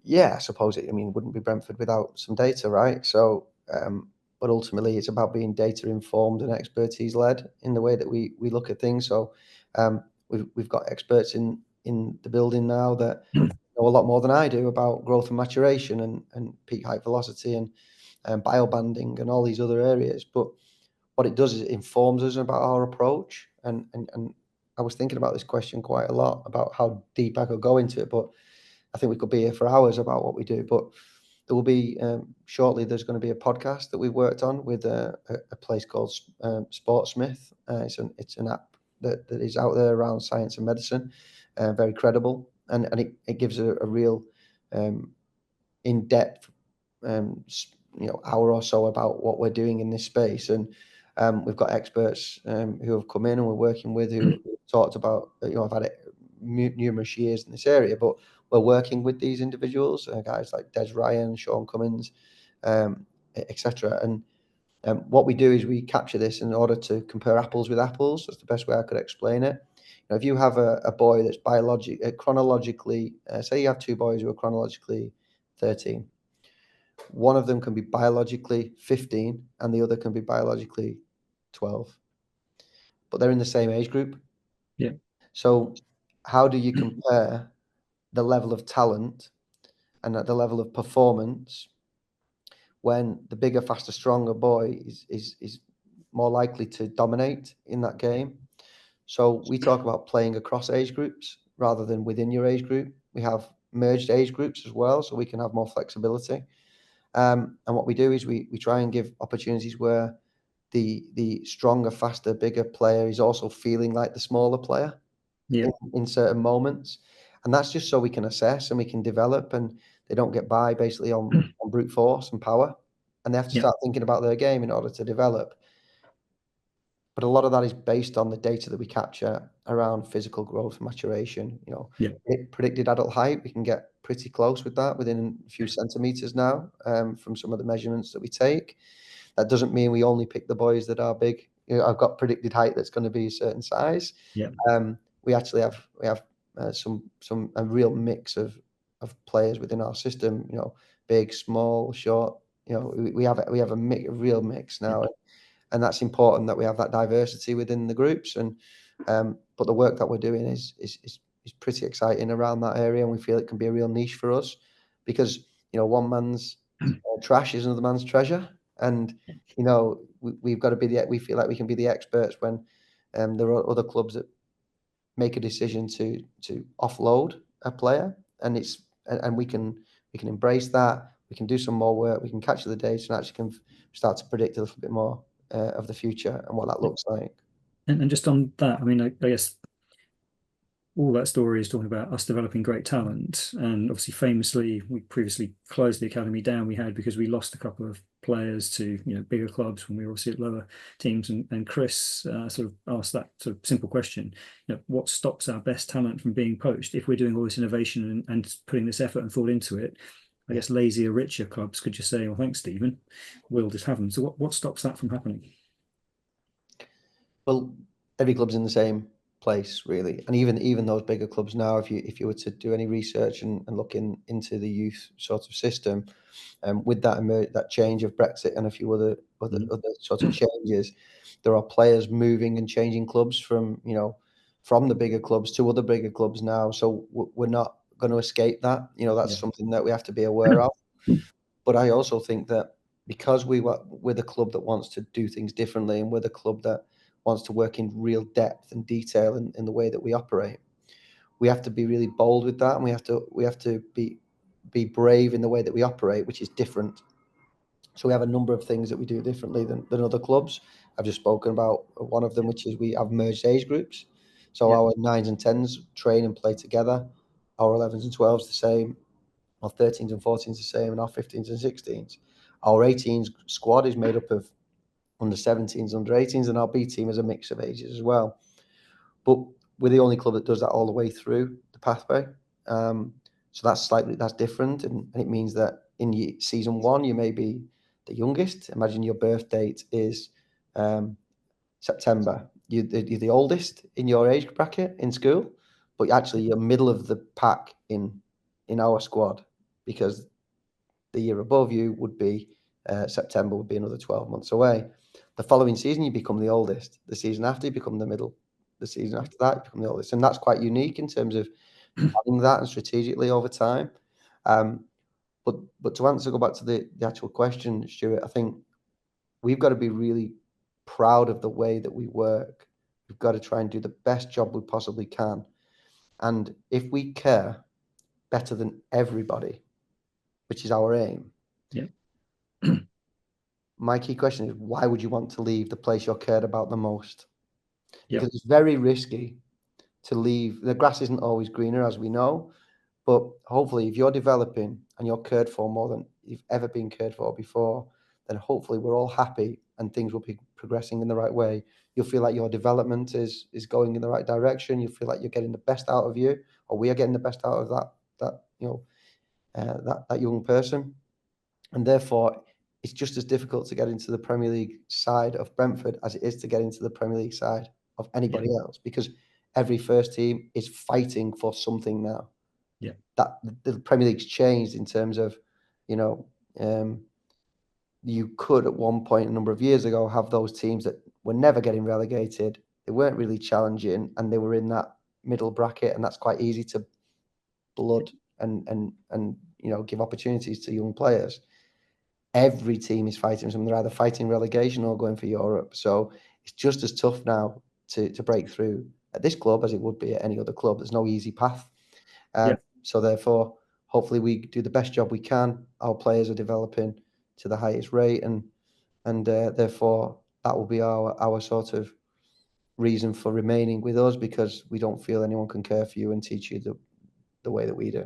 Yeah, I suppose wouldn't be Brentford without some data, right? So, but ultimately it's about being data informed and expertise led in the way that we look at things. So, we've got experts in the building now that know a lot more than I do about growth and maturation and peak height velocity and biobanding and all these other areas. But what it does is it informs us about our approach. And I was thinking about this question quite a lot about how deep I could go into it, but I think we could be here for hours about what we do. But there will be shortly. There's going to be a podcast that we worked on with a place called Sportsmith. It's an app that is out there around science and medicine, very credible, and it gives a real in depth hour or so about what we're doing in this space. And we've got experts who have come in and we're working with who talked about I've had numerous years in this area, but we're working with these individuals, guys like Des Ryan, Sean Cummins, etc. And what we do is we capture this in order to compare apples with apples. That's the best way I could explain it. If you have a boy that's chronologically, say you have two boys who are chronologically 13, one of them can be biologically 15 and the other can be biologically 12, but they're in the same age group. Yeah. So how do you compare the level of talent and at the level of performance when the bigger, faster, stronger boy is more likely to dominate in that game? So we talk about playing across age groups rather than within your age group. We have merged age groups as well, so we can have more flexibility. And what we do is we try and give opportunities where the stronger, faster, bigger player is also feeling like the smaller player in certain moments. And that's just so we can assess and we can develop, and they don't get by basically on brute force and power. And they have to start thinking about their game in order to develop. But a lot of that is based on the data that we capture around physical growth, maturation, predicted adult height. We can get pretty close with that within a few centimeters now from some of the measurements that we take. That doesn't mean we only pick the boys that are big. I've got predicted height that's going to be a certain size. We actually have a real mix of players within our system. Big, small, short. We have a real mix now. And that's important that we have that diversity within the groups. And but the work that we're doing is pretty exciting around that area, and we feel it can be a real niche for us because one man's trash is another man's treasure, and we've got to be we feel like we can be the experts when there are other clubs that make a decision to offload a player, and we can embrace that. We can do some more work. We can capture the data and actually can start to predict a little bit more of the future and what that looks like. And just on that, I mean, I guess all that story is talking about us developing great talent. And obviously, famously, we previously closed the academy down. We had because we lost a couple of players to bigger clubs when we were obviously at lower teams. And Chris sort of asked that sort of simple question: what stops our best talent from being poached? If we're doing all this innovation and putting this effort and thought into it, I guess lazier, richer clubs could just say, "Well, thanks, Stephen. We'll just have them." So what stops that from happening? Well, every club's in the same place, really, and even those bigger clubs now, if you were to do any research and look into the youth sort of system, with that change of Brexit and a few other sort of changes, there are players moving and changing clubs from the bigger clubs to other bigger clubs now. So we're not going to escape that. That's something that we have to be aware of. But I also think that because we're the club that wants to do things differently, and we're the club that wants to work in real depth and detail in the way that we operate, we have to be really bold with that, and we have to be brave in the way that we operate, which is different. So we have a number of things that we do differently than other clubs. I've just spoken about one of them, which is we have merged age groups. So our 9s and 10s train and play together. Our 11s and 12s the same. Our 13s and 14s the same, and our 15s and 16s. Our 18s squad is made up of under 17s, under 18s, and our B team is a mix of ages as well. But we're the only club that does that all the way through the pathway. So that's different, and it means that in season 1 you may be the youngest. Imagine your birth date is September. You're the oldest in your age bracket in school, but actually you're middle of the pack in our squad, because the year above you would be September, would be another 12 months away. The following season you become the oldest. The season after you become the middle. The season after that you become the oldest, and that's quite unique in terms of planning that and strategically over time. But to go back to the actual question, Stuart, I think we've got to be really proud of the way that we work. We've got to try and do the best job we possibly can. And if we care better than everybody, which is our aim, Yeah. my key question is, why would you want to leave the place you're cared about the most? Yeah. Because it's very risky to leave. The grass isn't always greener, as we know, but hopefully if you're developing and you're cared for more than you've ever been cared for before, then hopefully we're all happy and things will be progressing in the right way. You'll feel like your development is going in the right direction. You feel like you're getting the best out of you, or we are getting the best out of that young person. And therefore, it's just as difficult to get into the Premier League side of Brentford as it is to get into the Premier League side of anybody else, because every first team is fighting for something now. Yeah. That the Premier League's changed in terms of, you could at one point a number of years ago have those teams that were never getting relegated. They weren't really challenging, and they were in that middle bracket, and that's quite easy to blood and give opportunities to young players. Every team is fighting something. They're either fighting relegation or going for Europe. So it's just as tough now to break through at this club as it would be at any other club. There's no easy path. So therefore, hopefully we do the best job we can. Our players are developing to the highest rate, and therefore that will be our sort of reason for remaining with us, because we don't feel anyone can care for you and teach you the way that we do.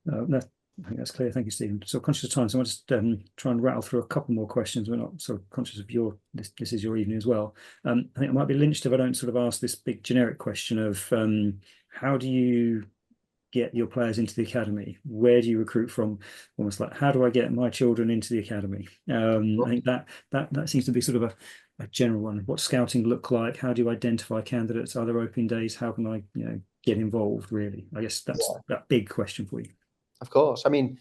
No, I think that's clear. Thank you, Stephen. So conscious of time, so I'll just try and rattle through a couple more questions. We're not sort of conscious of this is your evening as well. I think I might be lynched if I don't sort of ask this big generic question of how do you get your players into the academy? Where do you recruit from? Almost like, how do I get my children into the academy? I think that seems to be sort of a general one. What scouting look like? How do you identify candidates? Are there open days? How can I get involved? Really, I guess that's that big question for you. Of course, I mean,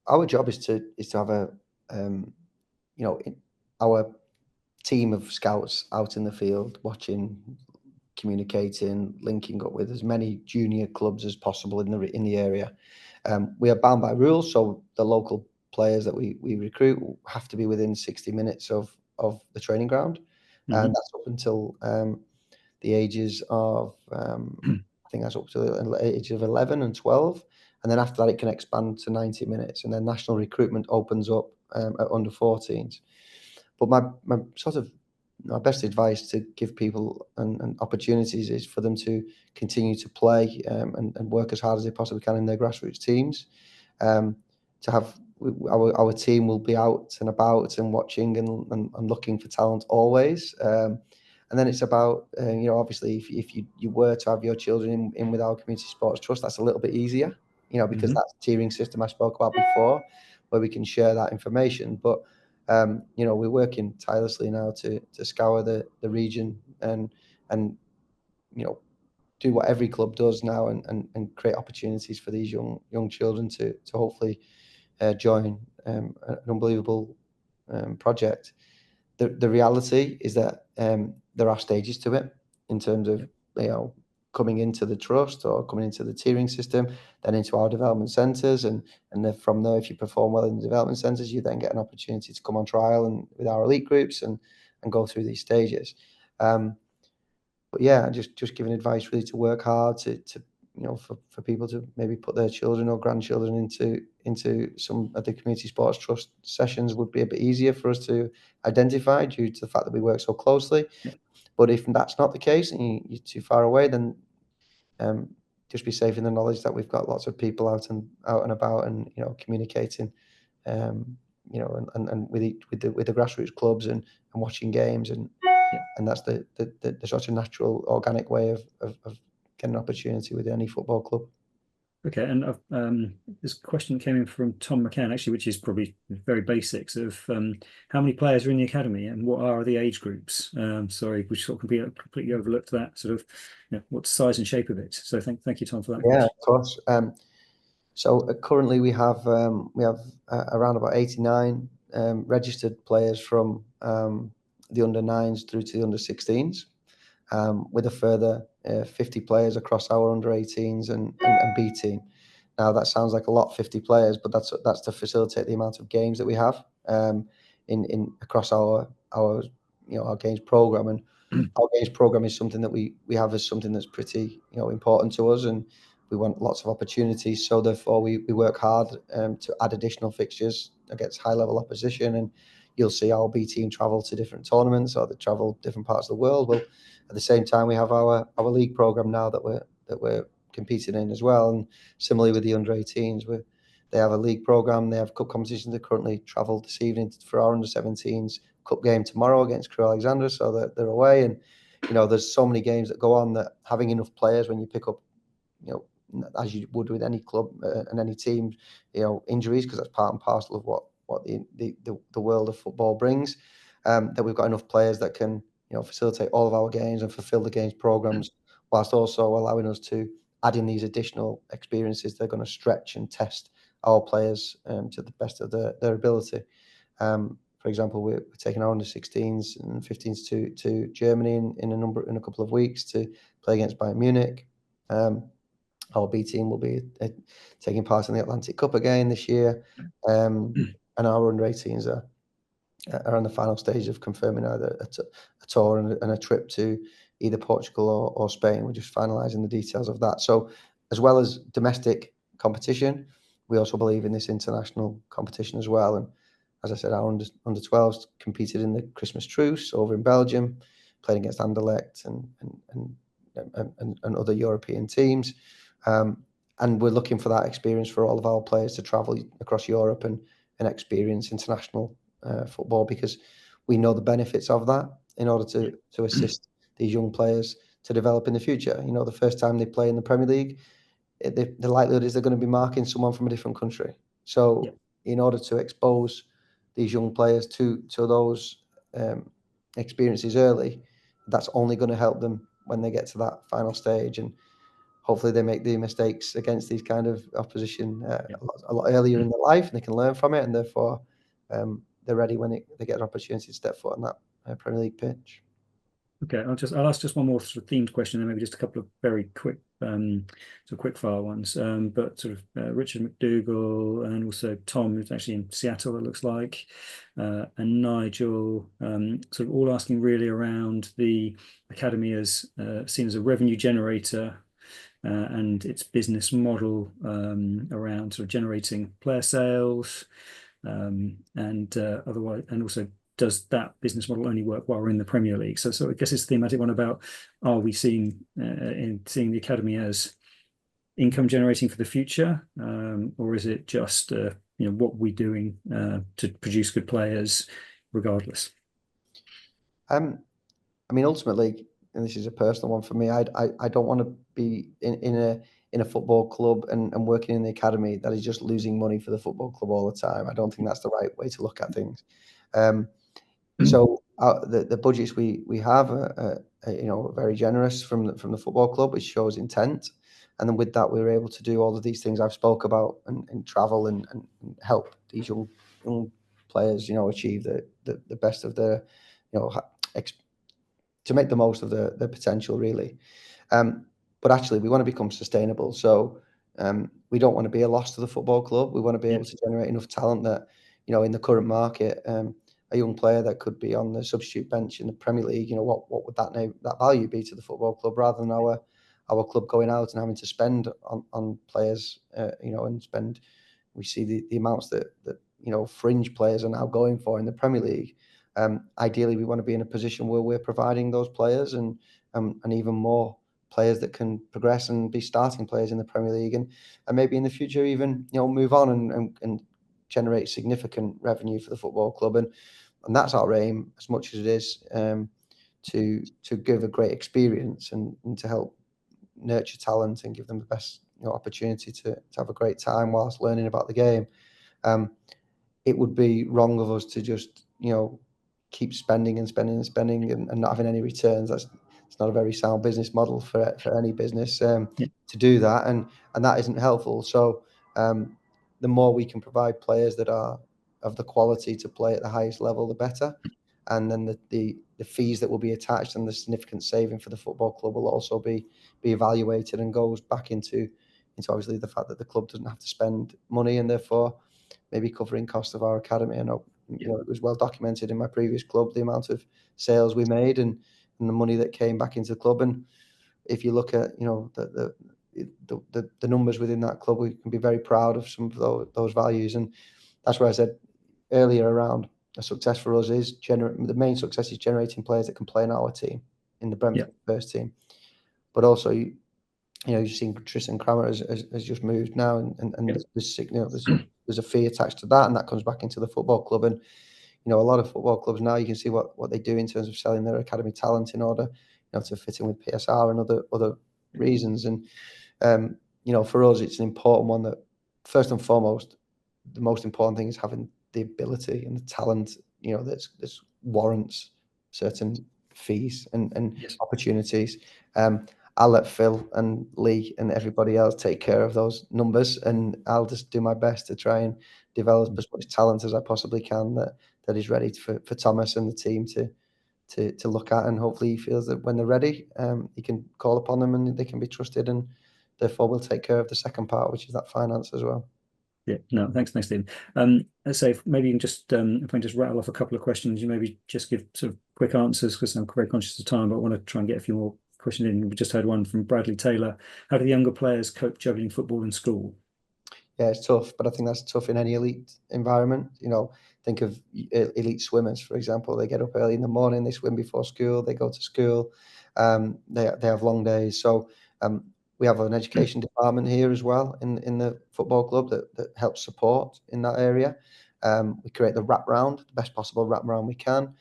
our job is to have our team of scouts out in the field, watching, communicating, linking up with as many junior clubs as possible in the area. We are bound by rules, so the local players that we recruit have to be within 60 minutes of the training ground, and that's up until the ages of I think that's up to the age of 11 and 12. And then after that, it can expand to 90 minutes. And then national recruitment opens up at under 14s. But my best advice to give people and opportunities is for them to continue to play and work as hard as they possibly can in their grassroots teams. To have our team will be out and about and watching and looking for talent always. And then it's about, obviously, if you were to have your children in with our community sports trust, that's a little bit easier, because that's the tiering system I spoke about before, where we can share that information. But, we're working tirelessly now to scour the region and do what every club does now and create opportunities for these young children to hopefully join an unbelievable project. The reality is that there are stages to it in terms of coming into the trust or coming into the tiering system, then into our development centres, and then from there, if you perform well in the development centres, you then get an opportunity to come on trial and with our elite groups and go through these stages. But yeah, just giving advice really to work hard for people to maybe put their children or grandchildren into some of the community sports trust sessions would be a bit easier for us to identify due to the fact that we work so closely. But if that's not the case and you're too far away, then just be safe in the knowledge that we've got lots of people out and about, and communicating, and with the grassroots clubs and watching games, and that's the sort of natural, organic way of getting an opportunity with any football club. Okay, and this question came in from Tom McCann, actually, which is probably very basics of how many players are in the academy and what are the age groups? Sorry, we sort of completely overlooked that sort of, what size and shape of it. So thank you, Tom, for that. Yeah, of course. So currently we have around about 89 registered players from the under 9s through to the under 16s, with a further 50 players across our under 18s and B team. Now that sounds like a lot, 50 players, but that's to facilitate the amount of games that we have in across our games program. And our games program is something that we have as something that's pretty important to us, and we want lots of opportunities. So therefore we work hard to add additional fixtures against high level opposition. And you'll see our B team travel to different tournaments, or they travel different parts of the world. Well, at the same time, we have our league program now that we're competing in as well. And similarly with the under 18s, they have a league program. They have cup competitions. They currently travel this evening for our under 17s cup game tomorrow against Crewe Alexandra, so they're away. And there's so many games that go on, that having enough players when you pick up, as you would with any club and any team, injuries, because that's part and parcel of what the world of football brings. That we've got enough players that can facilitate all of our games and fulfill the games programs, whilst also allowing us to add in these additional experiences. They're going to stretch and test our players to the best of their ability. For example, we're taking our under 16s and 15s to Germany in a couple of weeks to play against Bayern Munich. Our B team will be taking part in the Atlantic Cup again this year, and our under 18s are on the final stage of confirming either a tour and a trip to either Portugal or Spain. We're just finalising the details of that. So, as well as domestic competition, we also believe in this international competition as well. And as I said, our under 12s competed in the Christmas truce over in Belgium, played against Anderlecht and other European teams. And we're looking for that experience for all of our players to travel across Europe and experience international football, because we know the benefits of that in order to assist these young players to develop in the future. The first time they play in the Premier League, the likelihood is they're going to be marking someone from a different country. So in order to expose these young players to those experiences early, that's only going to help them when they get to that final stage. And hopefully they make the mistakes against these kind of opposition a lot earlier in their life, and they can learn from it, and therefore they're ready when they get an opportunity to step foot on that Premier League pitch. Okay, I'll ask just one more sort of themed question, and maybe just a couple of very quick, quick fire ones. But sort of Richard McDougall and also Tom, who's actually in Seattle, it looks like, and Nigel, sort of all asking really around the academy as seen as a revenue generator, and its business model around sort of generating player sales, and otherwise, and also, does that business model only work while we're in the Premier League? So I guess it's a thematic one about, are we seeing the academy as income generating for the future, or is it just what we're doing to produce good players regardless? I mean, ultimately, and this is a personal one for me, I don't want to be in a football club and working in the academy that is just losing money for the football club all the time. I don't think that's the right way to look at things. So the budgets we have are very generous from the football club, which shows intent. And then with that, we were able to do all of these things I've spoke about, and travel and help these young players, achieve the best of their, to make the most of their potential, really. But actually, we want to become sustainable. So we don't want to be a loss to the football club. We want to be able to generate enough talent that, in the current market, a young player that could be on the substitute bench in the Premier League, what would that value be to the football club, rather than our club going out and having to spend on players, and spend. We see the amounts that fringe players are now going for in the Premier League. Ideally, we want to be in a position where we're providing those players and even more players that can progress and be starting players in the Premier League, and maybe in the future even move on and generate significant revenue for the football club, and that's our aim as much as it is to give a great experience and to help nurture talent and give them the best opportunity to have a great time whilst learning about the game. It would be wrong of us to just keep spending and not having any returns. It's not a very sound business model for any business to do that, and that isn't helpful. So the more we can provide players that are of the quality to play at the highest level, the better. And then the fees that will be attached and the significant saving for the football club will also be evaluated and goes back into obviously the fact that the club doesn't have to spend money, and therefore maybe covering costs of our academy. I know, it was well documented in my previous club, the amount of sales we made and the money that came back into the club. And if you look at the numbers within that club, we can be very proud of some of those values. And that's where I said earlier around a success for us is the main success is generating players that can play in our team, in the Brentford first team. But also, you've seen Tristan Crammer has just moved now, and there's a fee attached to that, and that comes back into the football club. And a lot of football clubs now, you can see what they do in terms of selling their academy talent in order to fit in with PSR and other reasons. And for us, it's an important one that first and foremost, the most important thing is having the ability and the talent that warrants certain fees and opportunities. I'll let Phil and Lee and everybody else take care of those numbers, and I'll just do my best to try and develop as much talent as I possibly can that is ready for Thomas and the team to look at, and hopefully he feels that when they're ready, he can call upon them and they can be trusted, and therefore we'll take care of the second part, which is that finance as well. Yeah, no, thanks, Stephen. Let's say maybe you can just if I can just rattle off a couple of questions, you maybe just give sort of quick answers, because I'm very conscious of time, but I want to try and get a few more questions in. We just had one from Bradley Taylor. How do the younger players cope juggling football in school? Yeah, it's tough, but I think that's tough in any elite environment. Think of elite swimmers, for example. They get up early in the morning, they swim before school, they go to school, they have long days. So we have an education department here as well in the football club that helps support in that area. We create the wraparound, the best possible wraparound we can.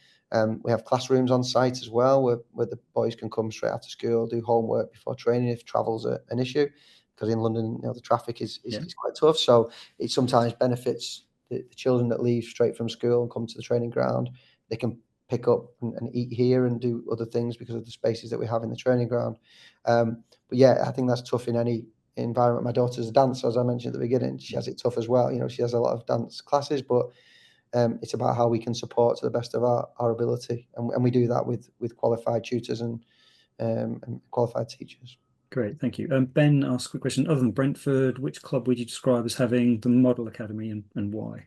We have classrooms on site as well where the boys can come straight after school, do homework before training if travel's an issue, because in London, the traffic is quite tough. So it sometimes benefits the children that leave straight from school and come to the training ground. They can pick up and eat here and do other things because of the spaces that we have in the training ground. But yeah, I think that's tough in any environment. My daughter's a dancer, as I mentioned at the beginning. She has it tough as well. She has a lot of dance classes, but it's about how we can support to the best of our ability. And we do that with qualified tutors and qualified teachers. Great, thank you. Ben asked a quick question. Other than Brentford, which club would you describe as having the model academy and why?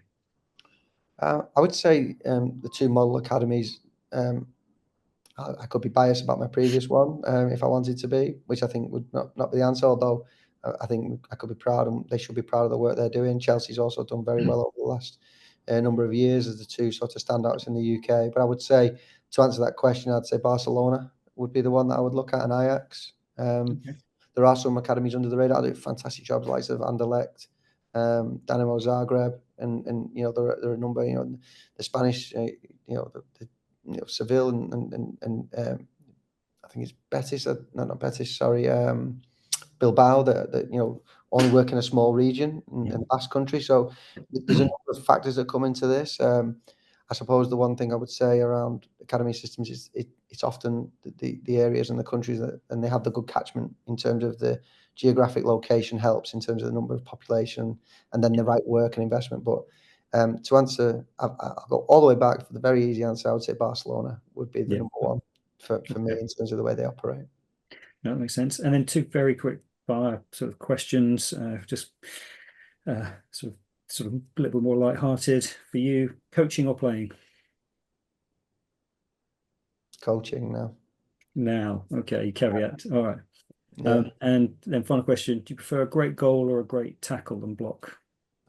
I would say the two model academies. I could be biased about my previous one if I wanted to be, which I think would not be the answer, although I think I could be proud and they should be proud of the work they're doing. Chelsea's also done very well over the last number of years as the two sort of standouts in the UK. But I would say, to answer that question, I'd say Barcelona would be the one that I would look at, and Ajax. There are some academies under the radar that do fantastic jobs, like of Anderlecht, Dinamo Zagreb, and there are a number. The Spanish, Seville and I think it's Betis. Not Betis. Sorry, Bilbao. That only work in a small region in the Basque Country. So there's a number of factors that come into this. I suppose the one thing I would say around academy systems is it's often the areas and the countries and they have the good catchment in terms of the geographic location helps in terms of the number of population and then the right work and investment. But to answer, I'll go all the way back for the very easy answer. I would say Barcelona would be the number one for me in terms of the way they operate. No, that makes sense. And then two very quick fire sort of questions, just sort of a little bit more light-hearted for you. Coaching or playing? Coaching now. Now, okay, caveat. All right. Yeah. And then final question: do you prefer a great goal or a great tackle and block?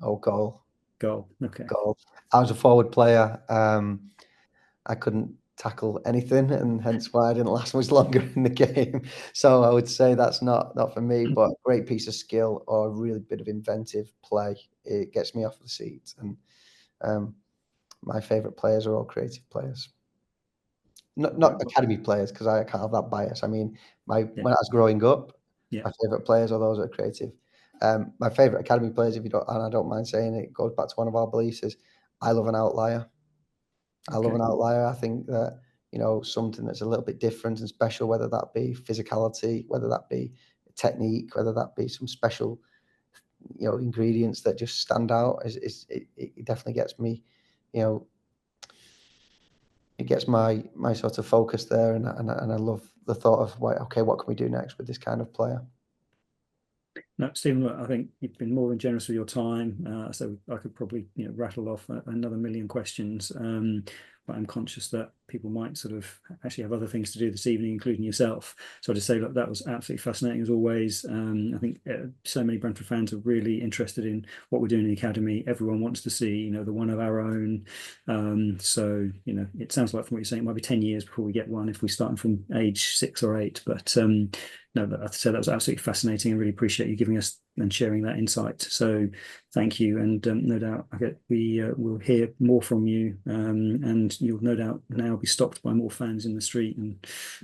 Oh, goal. Goal. Okay. Goal. I was a forward player. I couldn't tackle anything, and hence why I didn't last much longer in the game. So I would say that's not for me, but a great piece of skill or a really bit of inventive play. It gets me off the seat, and my favourite players are all creative players. Not academy players, because I can't have that bias. I mean, when I was growing up, my favourite players are those that are creative. My favourite academy players, if you don't, and I don't mind saying it, goes back to one of our beliefs, is I love an outlier. I love an outlier. I think that, something that's a little bit different and special, whether that be physicality, whether that be technique, whether that be some special, ingredients that just stand out, it definitely gets me, it gets my sort of focus there, and I love the thought of, okay, what can we do next with this kind of player? No, Stephen, look, I think you've been more than generous with your time. So I could probably, rattle off another million questions. But I'm conscious that people might sort of actually have other things to do this evening, including yourself. So I just say, look, that was absolutely fascinating as always. I think so many Brentford fans are really interested in what we're doing in the academy. Everyone wants to see, the one of our own. So, it sounds like from what you're saying, it might be 10 years before we get one if we start from age 6 or 8. But no, I have to say that was absolutely fascinating. I really appreciate you giving us and sharing that insight. So thank you. And no doubt we will hear more from you, and you'll no doubt now be stopped by more fans in the street and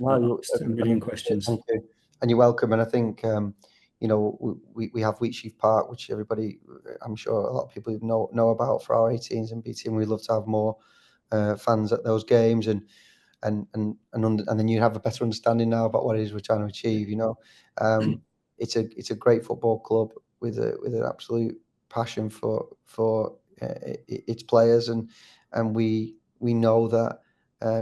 asked a million questions. Thank you. And you're welcome. And I think, we have Wheatsheaf Park, which everybody, I'm sure a lot of people know about for our 18s and B team. We'd love to have more fans at those games, and then you have a better understanding now about what it is we're trying to achieve. It's a great football club with an absolute passion for its players, and we know that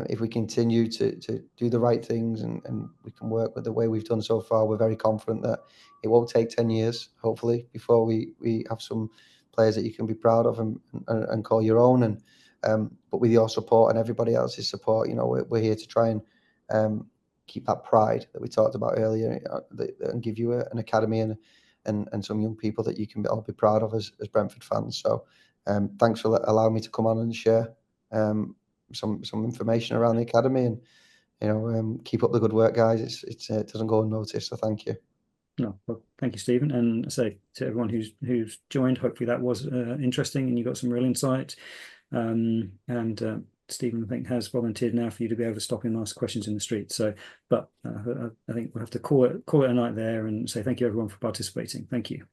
if we continue to do the right things, and we can work with the way we've done so far, we're very confident that it won't take 10 years, hopefully, before we have some players that you can be proud of and call your own. And but with your support and everybody else's support, we're here to try and keep that pride that we talked about earlier, and give you an academy and some young people that you can all be proud of as Brentford fans. So thanks for allowing me to come on and share some information around the academy, and keep up the good work, guys. It doesn't go unnoticed, so thank you. No, well, thank you, Stephen, and say to everyone who's joined, hopefully that was interesting and you got some real insight. And Stephen, I think, has volunteered now for you to be able to stop him and ask questions in the street. So, but I think we'll have to call it a night there and say thank you everyone for participating. Thank you.